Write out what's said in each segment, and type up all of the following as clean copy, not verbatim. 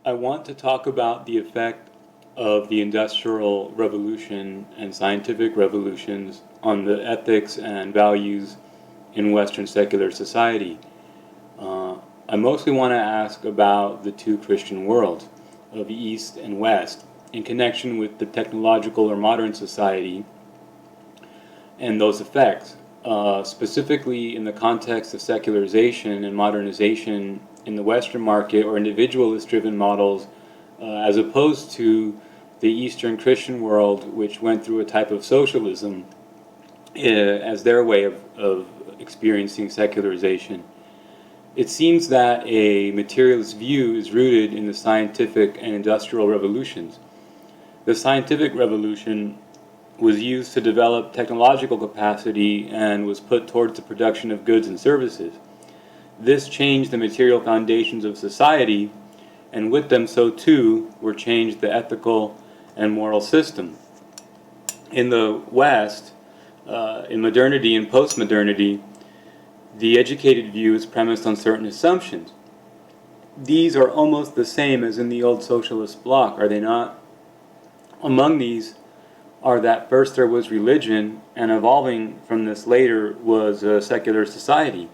I want to talk about the effect of the Industrial Revolution and scientific revolutions on the ethics and values in Western secular society. I mostly want to ask about the two Christian worlds of East and West in connection with the technological or modern society and those effects, specifically in the context of secularization and modernization in the Western market or individualist-driven models, as opposed to the Eastern Christian world, which went through a type of socialism as their way of experiencing secularization. It seems that a materialist view is rooted in the scientific and industrial revolutions. The scientific revolution was used to develop technological capacity and was put towards the production of goods and services. This changed the material foundations of society, and with them so too were changed the ethical and moral system. In the West, in modernity and postmodernity, the educated view is premised on certain assumptions. These are almost the same as in the old socialist bloc, are they not? Among these are that first there was religion, and evolving from this later was a secular society.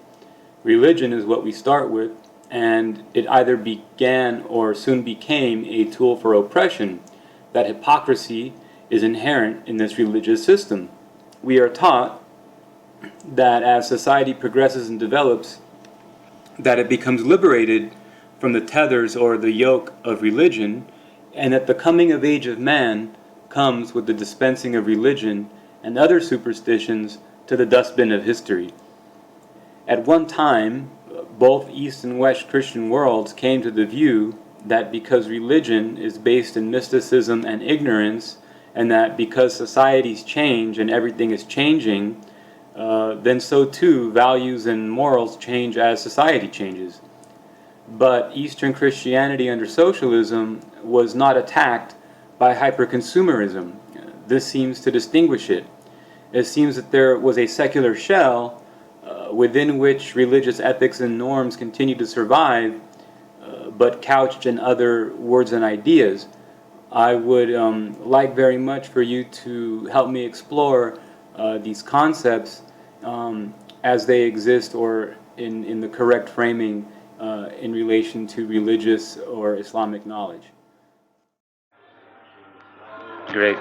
Religion is what we start with, and it either began or soon became a tool for oppression. That hypocrisy is inherent in this religious system. We are taught that as society progresses and develops, that it becomes liberated from the tethers or the yoke of religion, and that the coming of age of man comes with the dispensing of religion and other superstitions to the dustbin of history. At one time, both East and West Christian worlds came to the view that because religion is based in mysticism and ignorance, and that because societies change and everything is changing, then so too values and morals change as society changes. But Eastern Christianity under socialism was not attacked by hyperconsumerism. This seems to distinguish it. It seems that there was a secular shell within which religious ethics and norms continue to survive, but couched in other words and ideas. I would like very much for you to help me explore these concepts as they exist or in the correct framing in relation to religious or Islamic knowledge. Great.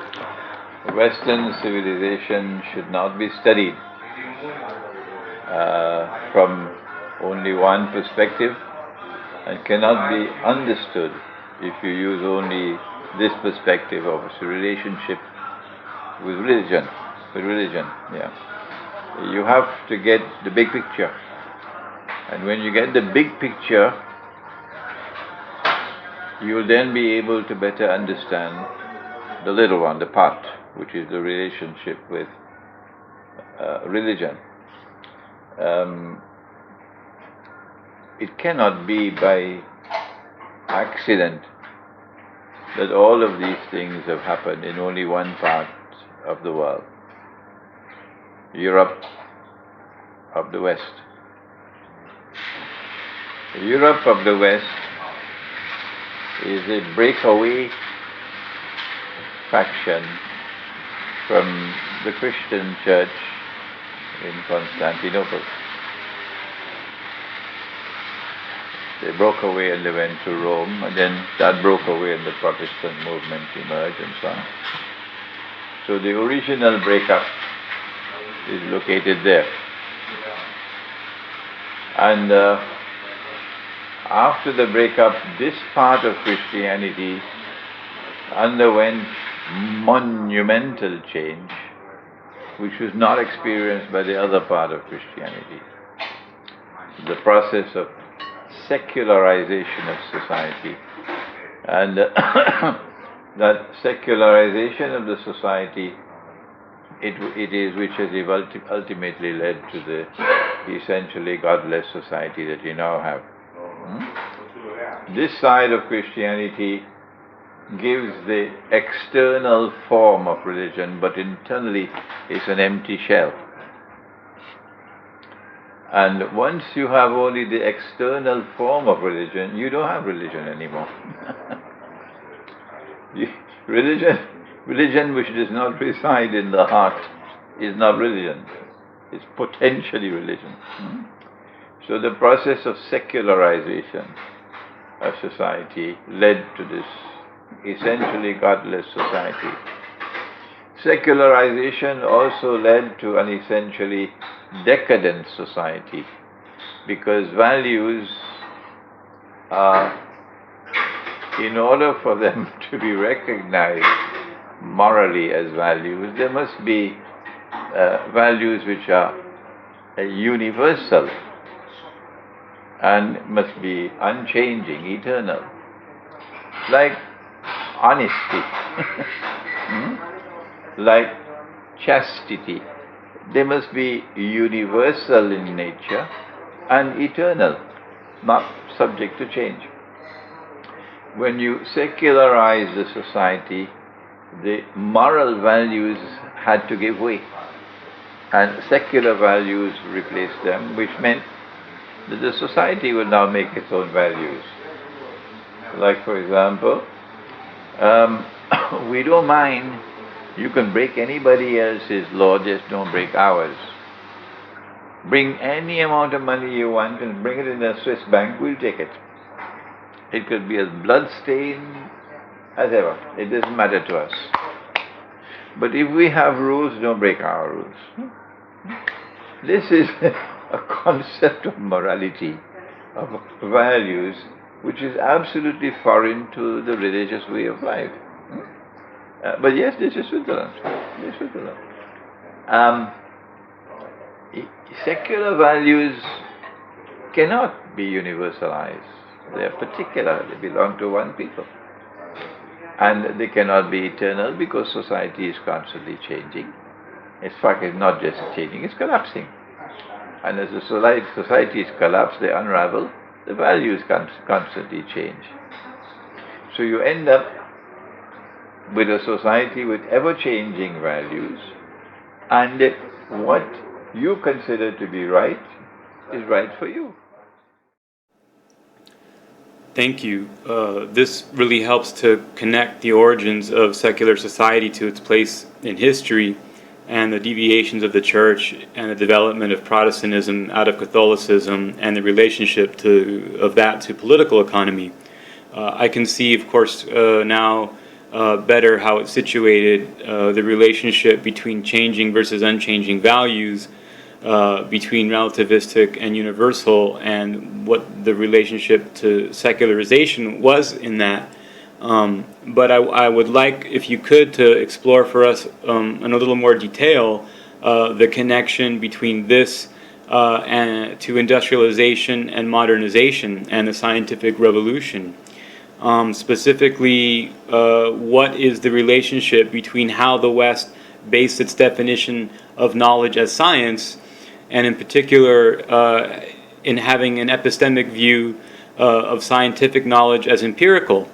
Western civilization should not be studied from only one perspective and cannot be understood if you use only this perspective of its relationship with religion. You have to get the big picture. And when you get the big picture, you will then be able to better understand the little one, the part, which is the relationship with religion. It cannot be by accident that all of these things have happened in only one part of the world, Europe of the West. Europe of the West is a breakaway faction from the Christian church in Constantinople. They broke away and they went to Rome, and then that broke away and the Protestant movement emerged and so on. So the original breakup is located there. And after the breakup, this part of Christianity underwent monumental change, which was not experienced by the other part of Christianity. The process of secularization of society, and that secularization of the society, it is which has ultimately led to the essentially godless society that we now have. This side of Christianity gives the external form of religion, but internally is an empty shell. And once you have only the external form of religion, you don't have religion anymore. Religion which does not reside in the heart is not religion. It's potentially religion. So the process of secularization of society led to this essentially godless society. Secularization also led to an essentially decadent society, because values, in order for them to be recognized morally as values, there must be values which are universal and must be unchanging, eternal, like honesty, like chastity. They must be universal in nature and eternal, not subject to change. When you secularize the society, the moral values had to give way, and secular values replaced them, which meant that the society will now make its own values. Like, for example, we don't mind, you can break anybody else's law, just don't break ours. Bring any amount of money you want and bring it in a Swiss bank, we'll take it. It could be as bloodstained as ever. It doesn't matter to us. But if we have rules, don't break our rules. This is a concept of morality, of values, which is absolutely foreign to the religious way of life. But yes, this is Switzerland. This is Switzerland. Secular values cannot be universalized. They are particular. They belong to one people. And they cannot be eternal because society is constantly changing. In fact, it's not just changing, it's collapsing. And as the society is collapsed, they unravel, the values constantly change. So you end up with a society with ever-changing values, and what you consider to be right is right for you. Thank you. This really helps to connect the origins of secular society to its place in history and the deviations of the church and the development of Protestantism out of Catholicism and the relationship of that to political economy. I can see, of course, now better how it's situated, the relationship between changing versus unchanging values, between relativistic and universal, and what the relationship to secularization was in that. But I would like, if you could, to explore for us in a little more detail the connection between this and to industrialization and modernization and the scientific revolution. Specifically, what is the relationship between how the West based its definition of knowledge as science, and in particular in having an epistemic view of scientific knowledge as empirical,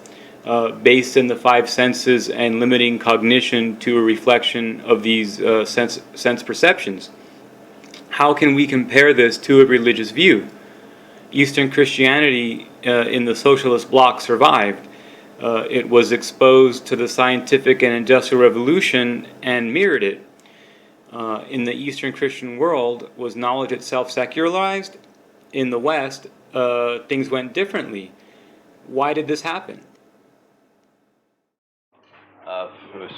based in the five senses and limiting cognition to a reflection of these sense perceptions. How can we compare this to a religious view? Eastern Christianity in the socialist bloc survived. It was exposed to the scientific and industrial revolution and mirrored it. In the Eastern Christian world, was knowledge itself secularized? In the West, things went differently. Why did this happen?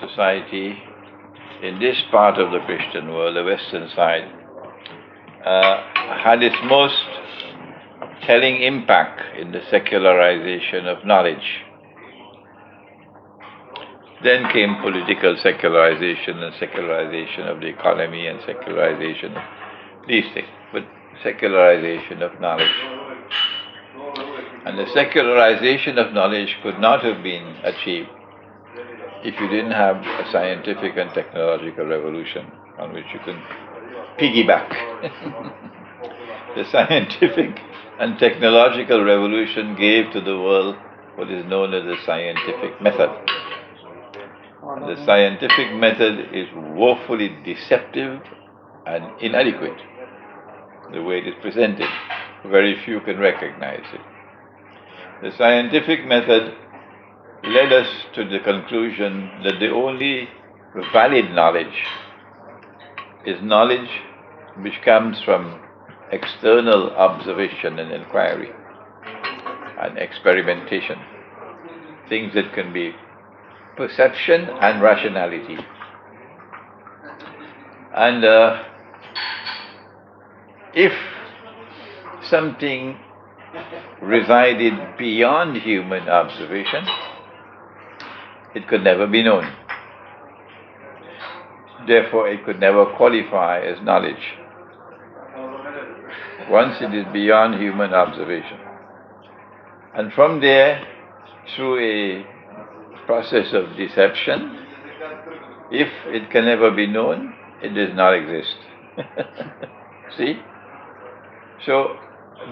Society in this part of the Christian world, the Western side, had its most telling impact in the secularization of knowledge. Then came political secularization and secularization of the economy and secularization of these things, but secularization of knowledge. And the secularization of knowledge could not have been achieved if you didn't have a scientific and technological revolution on which you can piggyback. The scientific and technological revolution gave to the world what is known as the scientific method. And the scientific method is woefully deceptive and inadequate, the way it is presented. Very few can recognize it. The scientific method led us to the conclusion that the only valid knowledge is knowledge which comes from external observation and inquiry and experimentation, things that can be perception and rationality. And if something resided beyond human observation, it could never be known. Therefore, it could never qualify as knowledge once it is beyond human observation. And from there, through a process of deception, if it can never be known, it does not exist. See? So,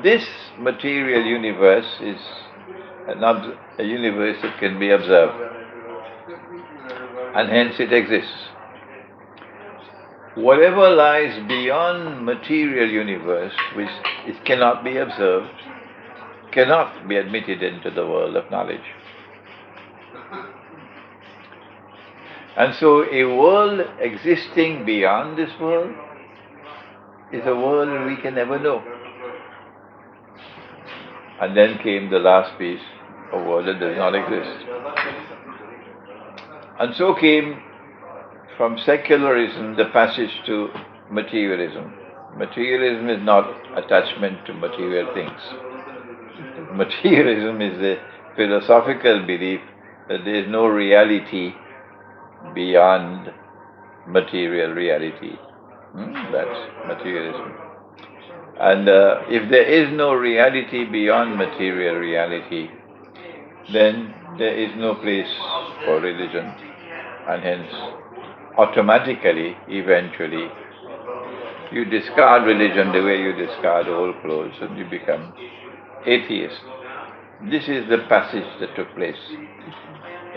this material universe is a universe that can be observed, and hence it exists. Whatever lies beyond material universe, which it cannot be observed, cannot be admitted into the world of knowledge. And so a world existing beyond this world is a world we can never know. And then came the last piece, a world that does not exist. And so came from secularism the passage to materialism. Materialism is not attachment to material things. Materialism is the philosophical belief that there is no reality beyond material reality. That's materialism. And if there is no reality beyond material reality, then there is no place for religion, and hence automatically, eventually, you discard religion the way you discard old clothes and you become atheist. This is the passage that took place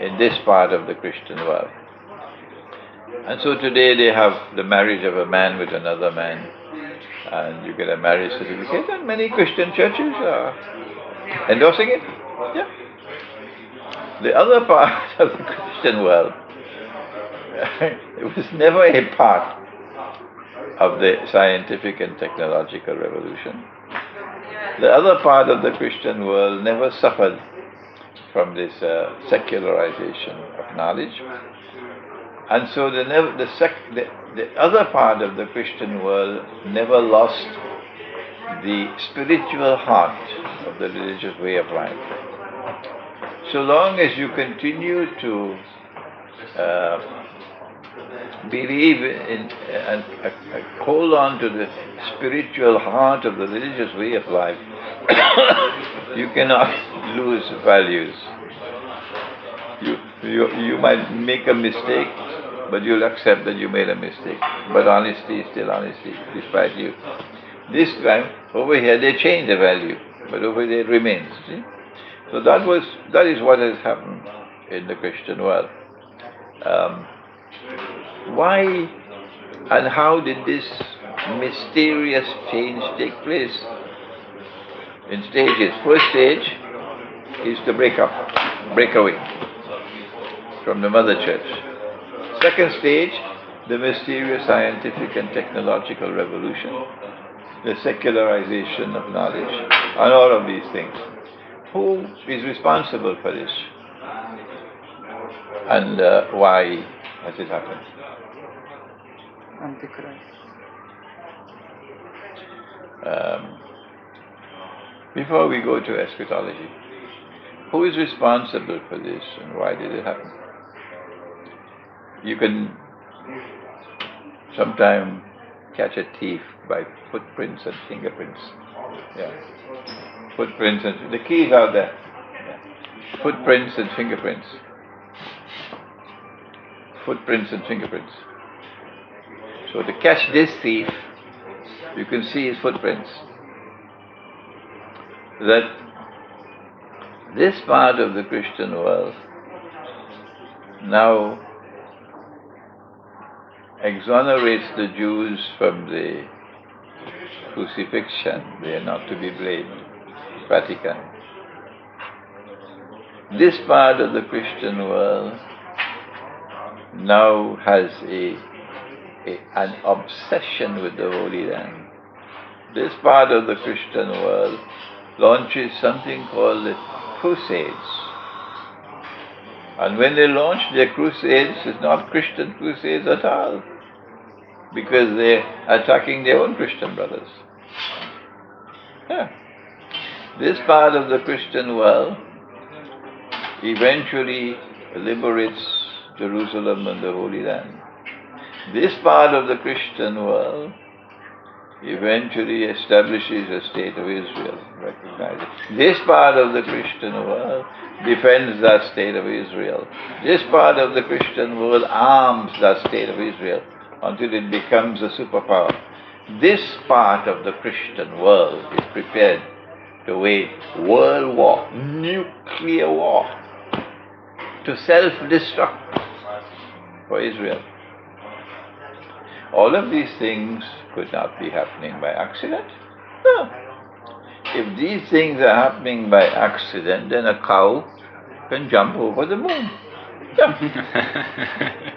in this part of the Christian world. And so today they have the marriage of a man with another man, and you get a marriage certificate, and many Christian churches are endorsing it. Yeah. The other part of the Christian world, it was never a part of the scientific and technological revolution. The other part of the Christian world never suffered from this secularization of knowledge. And so the other part of the Christian world never lost the spiritual heart of the religious way of life. So long as you continue to believe in and hold on to the spiritual heart of the religious way of life, you cannot lose values. You might make a mistake, but you'll accept that you made a mistake. But honesty is still honesty, despite you. This time, over here, they change the value, but over there it remains. See? So that is what has happened in the Christian world. Why and how did this mysterious change take place? In stages. First stage is to break away from the mother church. Second stage, the mysterious scientific and technological revolution, the secularization of knowledge, and all of these things. Who is responsible for this? And why has it happened? Antichrist. Before we go to eschatology, who is responsible for this and why did it happen? You can sometimes catch a thief by footprints and fingerprints. Yeah. Footprints and the keys out there. Yeah. Footprints and fingerprints. Footprints and fingerprints. So to catch this thief, you can see his footprints. That this part of the Christian world now exonerates the Jews from the crucifixion. They are not to be blamed. Vatican. This part of the Christian world now has an obsession with the Holy Land. This part of the Christian world launches something called the Crusades. And when they launch their crusades, it's not Christian crusades at all, because they're attacking their own Christian brothers. Yeah. This part of the Christian world eventually liberates Jerusalem and the Holy Land. This part of the Christian world eventually establishes a state of Israel, recognize it. This part of the Christian world defends that state of Israel. This part of the Christian world arms that state of Israel until it becomes a superpower. This part of the Christian world is prepared to wage world war, nuclear war, to self-destruct for Israel. All of these things could not be happening by accident. No. If these things are happening by accident, then a cow can jump over the moon. Yeah.